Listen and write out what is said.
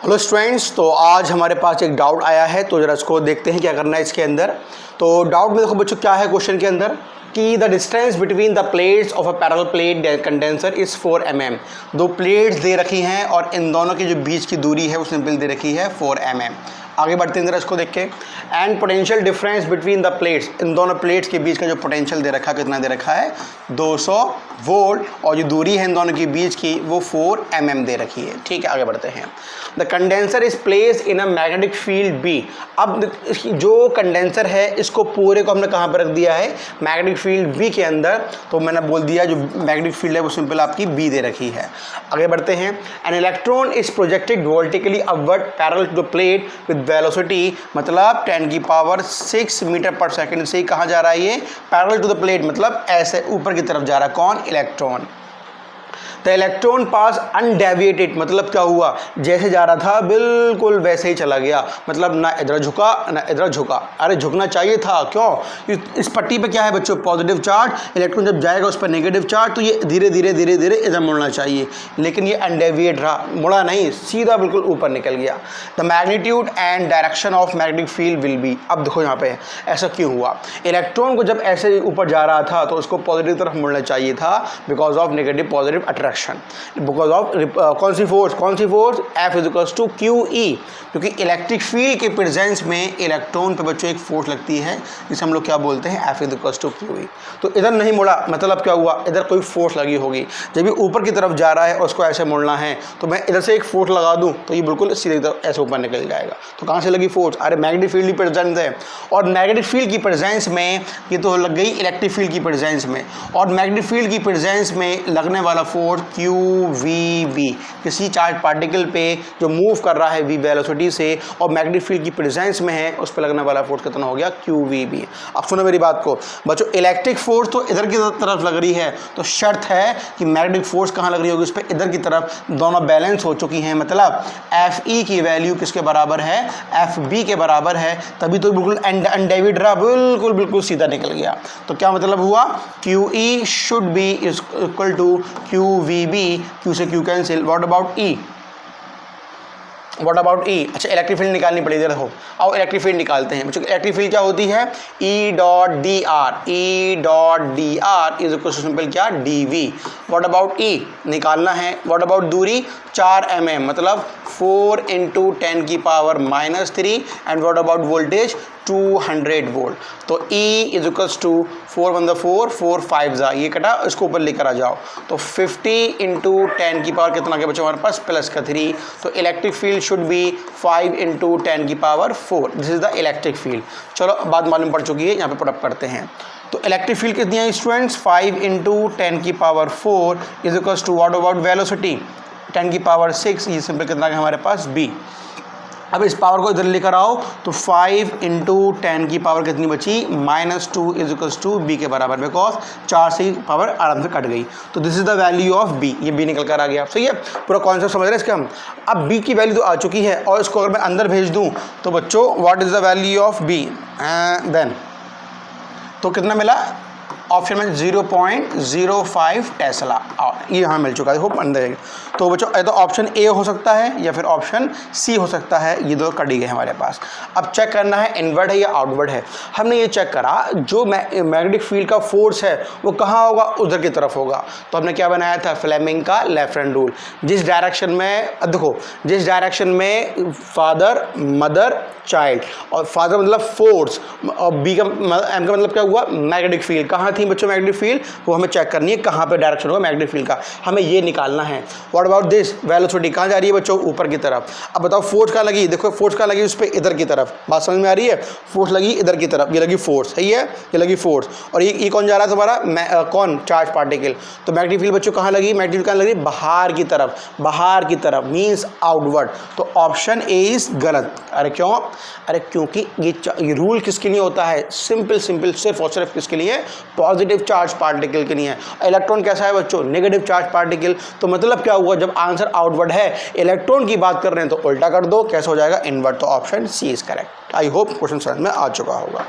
Hello students, तो आज हमारे पास एक डाउट आया है, तो जरा इसको देखते हैं क्या करना है इसके अंदर। तो डाउट में देखो बच्चों क्या है क्वेश्चन के अंदर कि the distance between the plates of a parallel plate condenser is 4 mm। दो प्लेट्स दे रखी हैं और इन दोनों की जो बीच की दूरी है उसने बिल दे रखी है 4 mm। आगे बढ़ते हैं जरा इसको देख के। And potential difference between the plates, इन दोनों प्लेट्स के बीच का जो पोटेंशियल दे रखा है कितना दे रखा है 200 वोल्ट, और जो दूरी है इन दोनों के बीच की वो 4 mm दे रखी है। ठीक है, आगे बढ़ते हैं। The condenser is place in a magnetic field B. अब जो कंडेंसर है इसको पूरे को हमने कहाँ पर रख दिया है, मैग्नेटिक फील्ड बी के अंदर। तो मैंने बोल दिया जो मैग्नेटिक फील्ड है वो सिंपल आपकी बी दे रखी है। आगे बढ़ते हैं। An electron is projected vertically upward parallel to the plate with velocity, मतलब 10⁻6 मीटर पर सेकेंड से कहाँ जा रहा है ये, पैरेलल टू द प्लेट, मतलब ऐसे ऊपर की तरफ जा रहा है। कौन? Electron. The electron pass undeviated, मतलब क्या हुआ, जैसे जा रहा था बिल्कुल वैसे ही चला गया, मतलब ना इधर झुका ना इधर झुका। अरे झुकना चाहिए था, क्यों? इस पट्टी पे क्या है बच्चों, पॉजिटिव चार्ज। इलेक्ट्रॉन जब जाएगा उस पर नेगेटिव चार्ज, तो ये धीरे धीरे धीरे धीरे इधर मुड़ना चाहिए, लेकिन ये अनडेविएट रहा, मुड़ा नहीं, सीधा बिल्कुल ऊपर निकल गया। The magnitude and direction of magnetic field will be. अब देखो यहाँ पे ऐसा क्यों हुआ, इलेक्ट्रॉन को जब ऐसे ऊपर जा रहा था तो उसको पॉजिटिव तरफ मुड़ना चाहिए था, because of negative positive attraction, because of कौन सी force F is to q E, क्योंकि इलेक्ट्रिक फील्ड के प्रेजेंस में इलेक्ट्रॉन पे बच्चों एक फोर्स लगती है जिसे हम लोग क्या बोलते हैं, F is to q E. तो इधर नहीं मुड़ा, मतलब क्या हुआ, इधर कोई फोर्स लगी होगी। जब ये ऊपर की तरफ जा रहा है और उसको ऐसे मुड़ना है, तो मैं इधर से एक फोर्स लगा दूं तो ये बिल्कुल सीधे तरफ ऐसे ऊपर निकल जाएगा। तो कहाँ से लगी फोर्स? अरे मैग्नेटिक फील्ड की प्रेजेंस है, और मैग्नेटिक फील्ड की प्रेजेंस में ये तो लग गई इलेक्ट्रिक फील्ड की प्रेजेंस में, और मैग्नेटिक फील्ड की प्रेजेंस में लगने वाला फोर्स क्यू वी बी, किसी चार्ज पार्टिकल पे जो मूव कर रहा है वी वेलोसिटी से और मैग्नेटिक फील्ड की प्रेजेंस में है, उस पर लगने वाला फोर्स कितना हो गया, क्यू वी बी। अब सुनो मेरी बात को बच्चों, इलेक्ट्रिक फोर्स तो इधर की तरफ लग रही है, तो शर्त है कि मैग्नेटिक फोर्स कहाँ लग रही होगी, उस पर इधर की तरफ। दोनों बैलेंस हो चुकी हैं, मतलब एफ ई की वैल्यू किसके बराबर है, एफ बी के बराबर है, तभी तो बिल्कुल अनडेविएट रहा, बिल्कुल बिल्कुल सीधा निकल गया। तो क्या मतलब हुआ, q E should be is equal to q v B, q से q cancel. What about E, what about E? अच्छा, इलेक्ट्रिक फील्ड निकालनी पड़ेगी, देखो आओ इलेक्ट्रिक फील्ड निकालते हैं बच्चों। इलेक्ट्रिक फील्ड क्या होती है, E dot d r, E dot d r is equal to simple क्या, d V. What about E निकालना है। व्हाट अबाउट दूरी 4 mm, मतलब 4 × 10⁻³ and what about voltage 200 volt. तो E इज इक्वल्स टू 4 1 4 4 5 जा, ये कटा, इसको ऊपर लेकर आ जाओ, तो 50 × 10 की पावर कितना के बच्चों हमारे पास, +3। तो electric field should be 5 × 10⁴। This is the electric field. चलो बात मालूम पड़ चुकी है, यहाँ पे पुटअप करते हैं। तो इलेक्ट्रिक फील्ड कितनी है students, 5 × 10⁴ is equals to what about velocity 10⁶, ये सिंपल कितना है हमारे पास, b। अब इस पावर को इधर लेकर आओ, तो 5 × 10 की पावर कितनी बची, -2 इज इक्वल्स टू b के बराबर, बिकॉज 4 से पावर आराम से कट गई। तो this is the value of b, ये b निकल कर आ गया। सही है, पूरा कॉन्सेप्ट समझ रहे हैं इसका हम। अब b की वैल्यू तो आ चुकी है, और इसको अगर मैं अंदर भेज दूँ तो बच्चों what is the value of b, then तो कितना मिला, ऑप्शन में 0.05 टेस्ला, ये यहाँ मिल चुका है, होप अंदर है। तो बच्चों या तो ऑप्शन ए हो सकता है या फिर ऑप्शन सी हो सकता है, ये दो कट ही गए हमारे पास। अब चेक करना है इनवर्ड है या आउटवर्ड है। हमने ये चेक करा जो मैग्नेटिक फील्ड का फोर्स है वो कहाँ होगा, उधर की तरफ होगा। तो हमने क्या बनाया था, फ्लेमिंग का लेफ्ट हैंड रूल। जिस डायरेक्शन में, देखो जिस डायरेक्शन में फादर मदर चाइल्ड, और फादर मतलब फोर्स, और बी का एम का मतलब क्या हुआ, मैग्नेटिक फील्ड। कहाँ थी बच्चों मैग्नेटिक फील्ड, वो हमें चेक करनी है कहाँ पे डायरेक्शन होगा मैग्नेटिक फील्ड का, हमें ये निकालना है। व्हाट अबाउट दिस, वेलोसिटी कहाँ जा रही है बच्चों, ऊपर की तरफ। अब बताओ फोर्स कहाँ लगी, देखो फोर्स कहाँ लगी, उस पर इधर की तरफ। बात समझ में आ रही है, फोर्स लगी इधर की तरफ, ये लगी फोर्स, सही है, ये लगी फोर्स। और ये कौन जा रहा है तुम्हारा, कौन, चार्ज पार्टिकल। तो मैग्नेटिक फील्ड बच्चों कहाँ लगी, मैग्नेटिक फील्ड कहाँ लगी, बाहर की तरफ, बाहर की तरफ मीन्स आउटवर्ड। तो ऑप्शन ए इज गलत। अरे क्यों, अरे क्योंकि ये रूल किसके लिए होता है, सिंपल सिर्फ और सिर्फ किसके लिए, पॉजिटिव चार्ज पार्टिकल के लिए है। इलेक्ट्रॉन कैसा है बच्चों, नेगेटिव चार्ज पार्टिकल। तो मतलब क्या हुआ, जब आंसर आउटवर्ड है, इलेक्ट्रॉन की बात कर रहे हैं तो उल्टा कर दो, कैसे हो जाएगा, इनवर्ट। तो option C is correct. I hope question समझ में आ चुका होगा।